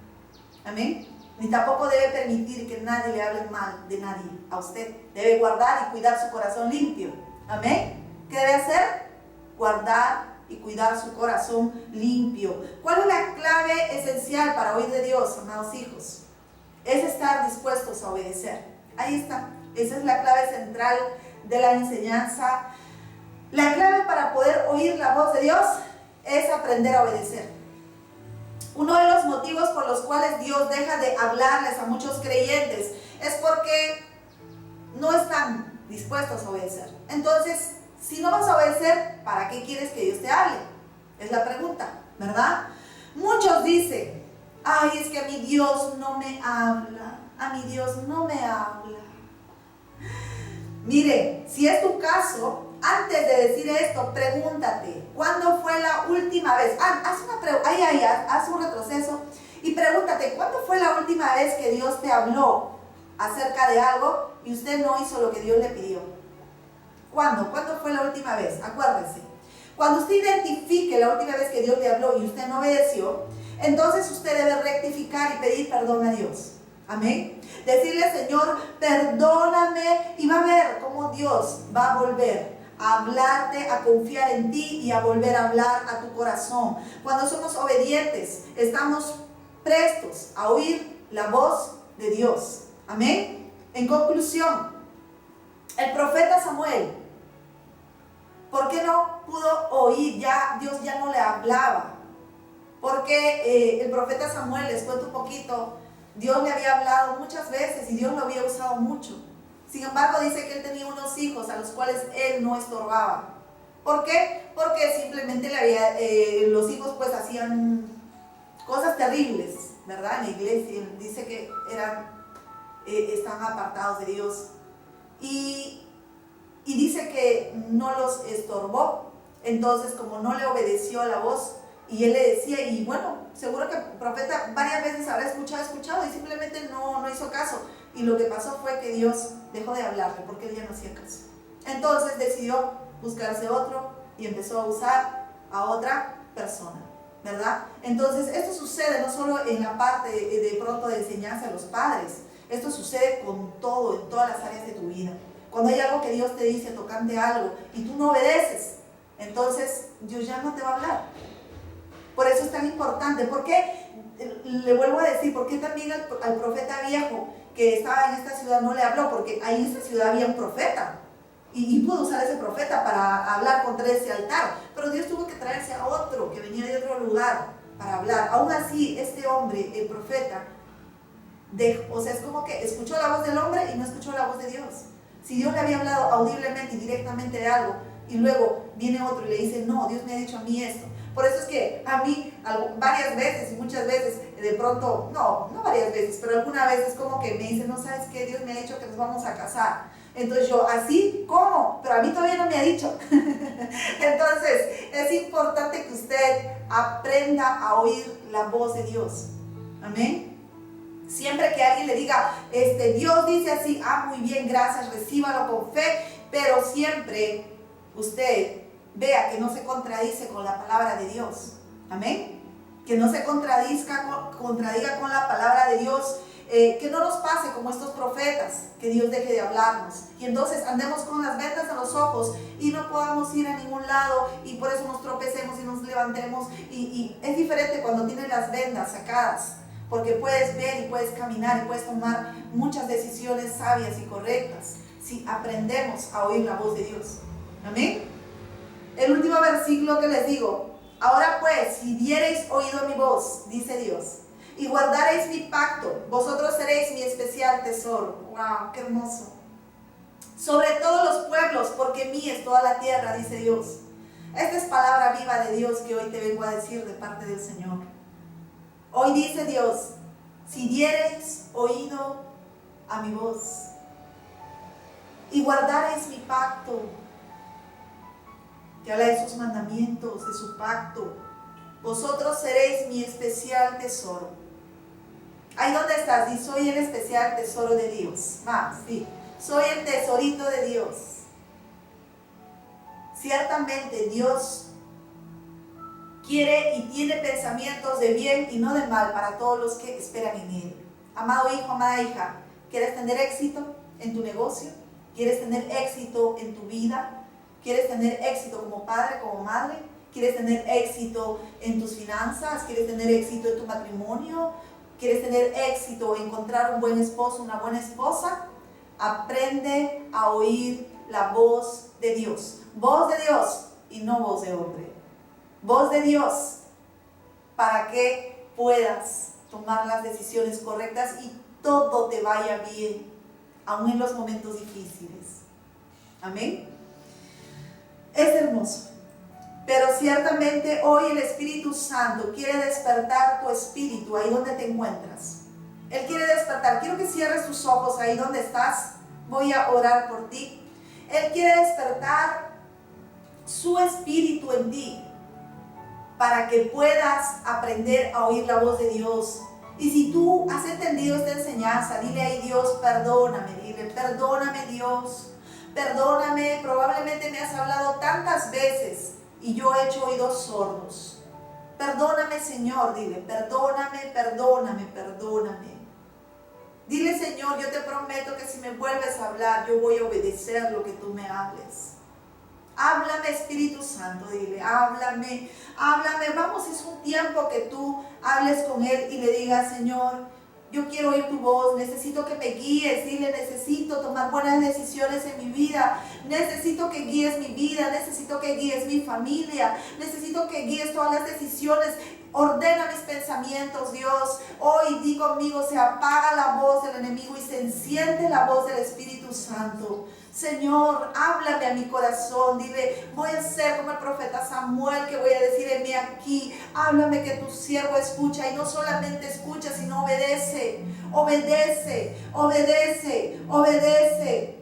Amén. Ni tampoco debe permitir que nadie le hable mal de nadie a usted. Debe guardar y cuidar su corazón limpio. Amén. ¿Qué debe hacer? Guardar y cuidar su corazón limpio. ¿Cuál es la clave esencial para oír de Dios, amados hijos? Es estar dispuestos a obedecer. Ahí está. Esa es la clave central de la enseñanza. La clave para poder oír la voz de Dios es aprender a obedecer. Uno de los motivos por los cuales Dios deja de hablarles a muchos creyentes es porque no están dispuestos a obedecer. Entonces, si no vas a obedecer, ¿para qué quieres que Dios te hable? Es la pregunta, ¿verdad? Muchos dicen, ay, es que a mi Dios no me habla, a mi Dios no me habla. Mire, si es tu caso, antes de decir esto, pregúntate, ¿cuándo fue la última vez? Haz un retroceso y pregúntate, ¿cuándo fue la última vez que Dios te habló acerca de algo y usted no hizo lo que Dios le pidió? ¿Cuándo? ¿Cuándo fue la última vez? Acuérdese. Cuando usted identifique la última vez que Dios le habló y usted no obedeció, entonces usted debe rectificar y pedir perdón a Dios. Amén. Decirle, Señor, perdóname, y va a ver cómo Dios va a volver a hablarte, a confiar en ti y a volver a hablar a tu corazón. Cuando somos obedientes, estamos prestos a oír la voz de Dios. Amén. En conclusión, el profeta Samuel, ¿por qué no pudo oír? Dios ya no le hablaba. Porque el profeta Samuel, les cuento un poquito, Dios le había hablado muchas veces y Dios lo había usado mucho. Sin embargo, dice que él tenía unos hijos a los cuales él no estorbaba. ¿Por qué? Porque simplemente los hijos pues hacían cosas terribles, ¿verdad? En la iglesia dice que están apartados de Dios. Y dice que no los estorbó. Entonces, como no le obedeció a la voz, y él le decía, y bueno, seguro que el profeta varias veces habrá escuchado y simplemente no hizo caso. Y lo que pasó fue que Dios dejó de hablarle porque él ya no hacía caso. Entonces decidió buscarse otro y empezó a usar a otra persona, ¿verdad? Entonces esto sucede no solo en la parte de pronto de enseñanza a los padres, esto sucede con todo, en todas las áreas de tu vida. Cuando hay algo que Dios te dice tocante algo y tú no obedeces, entonces Dios ya no te va a hablar. Por eso es tan importante. ¿Por qué? Le vuelvo a decir, ¿por qué también al profeta viejo que estaba en esta ciudad no le habló? Porque ahí en esta ciudad había un profeta y pudo usar ese profeta para hablar contra ese altar, pero Dios tuvo que traerse a otro que venía de otro lugar para hablar. Aún así, este hombre, el profeta, o sea, es como que escuchó la voz del hombre y no escuchó la voz de Dios. Si Dios le había hablado audiblemente y directamente de algo y luego viene otro y le dice, no, Dios me ha dicho a mí esto. Por eso es que a mí varias veces y muchas veces, de pronto, no varias veces, pero alguna vez es como que me dicen, no sabes qué, Dios me ha dicho que nos vamos a casar. Entonces yo, ¿así? ¿Cómo? Pero a mí todavía no me ha dicho. Entonces es importante que usted aprenda a oír la voz de Dios. Amén. Siempre que alguien le diga, Dios dice así, muy bien, gracias, recíbalo con fe, pero siempre usted vea que no se contradice con la palabra de Dios. Amén. Que no se contradiga con la palabra de Dios. Que no nos pase como estos profetas, que Dios deje de hablarnos. Y entonces andemos con las vendas en los ojos y no podamos ir a ningún lado y por eso nos tropecemos y nos levantemos. Y es diferente cuando tienes las vendas sacadas, porque puedes ver y puedes caminar y puedes tomar muchas decisiones sabias y correctas si aprendemos a oír la voz de Dios. Amén. El último versículo que les digo, ahora pues, si diereis oído a mi voz, dice Dios, y guardareis mi pacto, vosotros seréis mi especial tesoro. ¡Wow! ¡Qué hermoso! Sobre todos los pueblos, porque mía es toda la tierra, dice Dios. Esta es palabra viva de Dios que hoy te vengo a decir de parte del Señor. Hoy dice Dios, si diereis oído a mi voz, y guardareis mi pacto, que habla de sus mandamientos, de su pacto, vosotros seréis mi especial tesoro. Ahí donde estás, y soy el especial tesoro de Dios. Sí, soy el tesorito de Dios. Ciertamente Dios quiere y tiene pensamientos de bien y no de mal para todos los que esperan en Él. Amado hijo, amada hija, ¿quieres tener éxito en tu negocio? ¿Quieres tener éxito en tu vida? ¿Quieres tener éxito como padre, como madre? ¿Quieres tener éxito en tus finanzas? ¿Quieres tener éxito en tu matrimonio? ¿Quieres tener éxito en encontrar un buen esposo, una buena esposa? Aprende a oír la voz de Dios. Voz de Dios y no voz de hombre. Voz de Dios para que puedas tomar las decisiones correctas y todo te vaya bien, aún en los momentos difíciles. Amén. Es hermoso. Pero ciertamente hoy el Espíritu Santo quiere despertar tu espíritu ahí donde te encuentras. Él quiere despertar. Quiero que cierres tus ojos ahí donde estás. Voy a orar por ti. Él quiere despertar su espíritu en ti para que puedas aprender a oír la voz de Dios. Y si tú has entendido esta enseñanza, dile ahí, Dios, perdóname. Dile, perdóname, Dios. Perdóname, probablemente me has hablado tantas veces y yo he hecho oídos sordos. Perdóname, Señor, dile, perdóname, perdóname, perdóname. Dile, Señor, yo te prometo que si me vuelves a hablar, yo voy a obedecer lo que tú me hables. Háblame, Espíritu Santo, dile, háblame, háblame. Vamos, es un tiempo que tú hables con Él y le digas, Señor, yo quiero oír tu voz, necesito que me guíes, dile, necesito tomar buenas decisiones en mi vida, necesito que guíes mi vida, necesito que guíes mi familia, necesito que guíes todas las decisiones. Ordena mis pensamientos, Dios. Hoy di conmigo, se apaga la voz del enemigo y se enciende la voz del Espíritu Santo. Señor, háblame a mi corazón. Dile, voy a ser como el profeta Samuel, que voy a decir, heme aquí. Háblame, que tu siervo escucha. Y no solamente escucha, sino obedece. Obedece, obedece, obedece.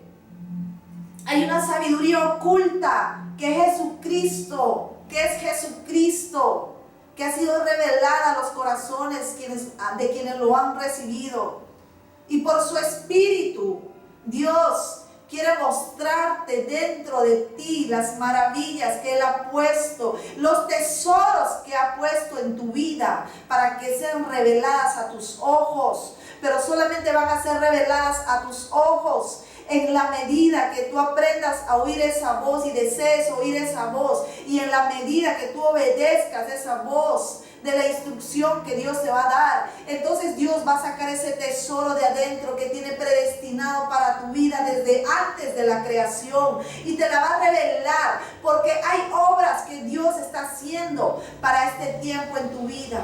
Hay una sabiduría oculta, que es Jesucristo. Que es Jesucristo, que ha sido revelada a los corazones de quienes lo han recibido. Y por su Espíritu, Dios quiere mostrarte dentro de ti las maravillas que Él ha puesto, los tesoros que ha puesto en tu vida, para que sean reveladas a tus ojos. Pero solamente van a ser reveladas a tus ojos en la medida que tú aprendas a oír esa voz y desees oír esa voz, y en la medida que tú obedezcas esa voz de la instrucción que Dios te va a dar. Entonces Dios va a sacar ese tesoro de adentro que tiene predestinado para tu vida desde antes de la creación, y te la va a revelar, porque hay obras que Dios está haciendo para este tiempo en tu vida.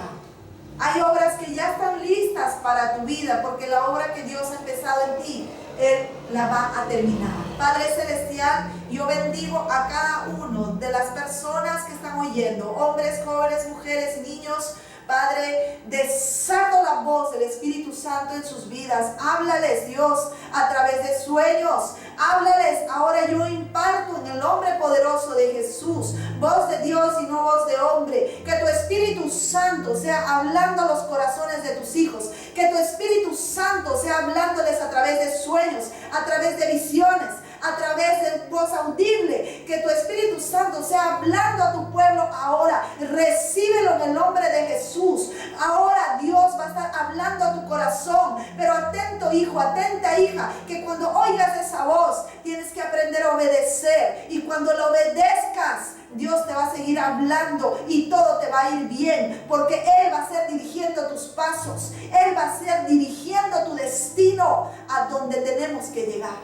Hay obras que ya están listas para tu vida, porque la obra que Dios ha empezado en ti, Él la va a terminar. Padre Celestial, yo bendigo a cada uno de las personas que están oyendo, hombres, jóvenes, mujeres, niños. Padre, desato la voz del Espíritu Santo en sus vidas. Háblales, Dios, a través de sueños. Háblales, ahora yo imparto en el nombre poderoso de Jesús, voz de Dios y no voz de hombre. Que tu Espíritu Santo sea hablando a los corazones de tus hijos. Que tu Espíritu Santo sea hablándoles a través de sueños, a través de visiones, a través de voz audible. Que tu Espíritu Santo sea hablando a tu pueblo ahora. Recíbelo en el nombre de Jesús. Ahora Dios va a estar hablando a tu corazón. Pero atento, hijo, atenta, hija, que cuando oigas esa voz tienes que aprender a obedecer, y cuando lo obedezcas, Dios te va a seguir hablando y todo te va a ir bien, porque Él va a ser dirigiendo tus pasos. Él va a ser dirigiendo tu destino a donde tenemos que llegar.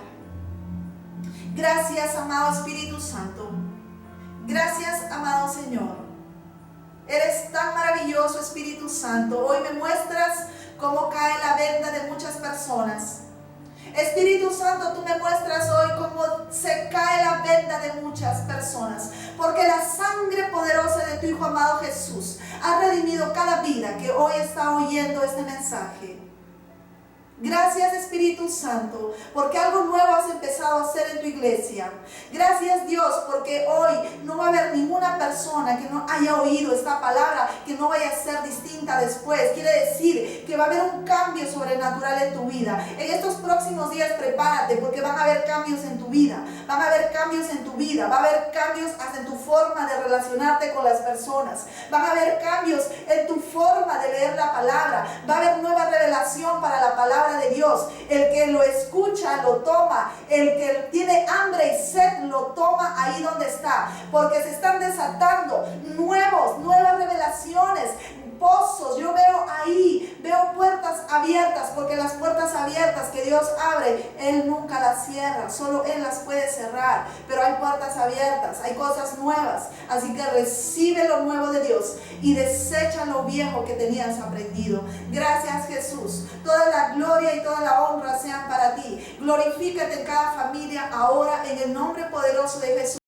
Gracias, amado Espíritu Santo. Gracias, amado Señor. Eres tan maravilloso, Espíritu Santo. Hoy me muestras cómo cae la venda de muchas personas. Espíritu Santo, tú me muestras hoy cómo se cae la venda de muchas personas, porque la sangre poderosa de tu Hijo amado Jesús ha redimido cada vida que hoy está oyendo este mensaje. Gracias, Espíritu Santo, porque algo nuevo has empezado a hacer en tu iglesia. Gracias, Dios, porque hoy no va a haber ninguna persona que no haya oído esta palabra que no vaya a ser distinta después. Quiere decir que va a haber un cambio sobrenatural en tu vida. En estos próximos días prepárate, porque van a haber cambios en tu vida. Van a haber cambios en tu vida. Va a haber cambios hasta en tu forma de relacionarte con las personas. Van a haber cambios en tu forma de leer la palabra. Va a haber nueva revelación para la palabra de Dios. El que lo escucha lo toma. El que tiene hambre y sed lo toma ahí donde está, porque se están desatando nuevas revelaciones, pozos. Yo veo ahí, veo puertas abiertas, porque las puertas abiertas que Dios abre, Él nunca las cierra, solo Él las puede cerrar. Pero hay puertas abiertas, hay cosas nuevas, así que recibe lo nuevo de Dios y desecha lo viejo que tenías aprendido. Gracias, Jesús. Toda la gloria y toda la honra sean para ti. Glorifícate en cada familia ahora, en el nombre poderoso de Jesús.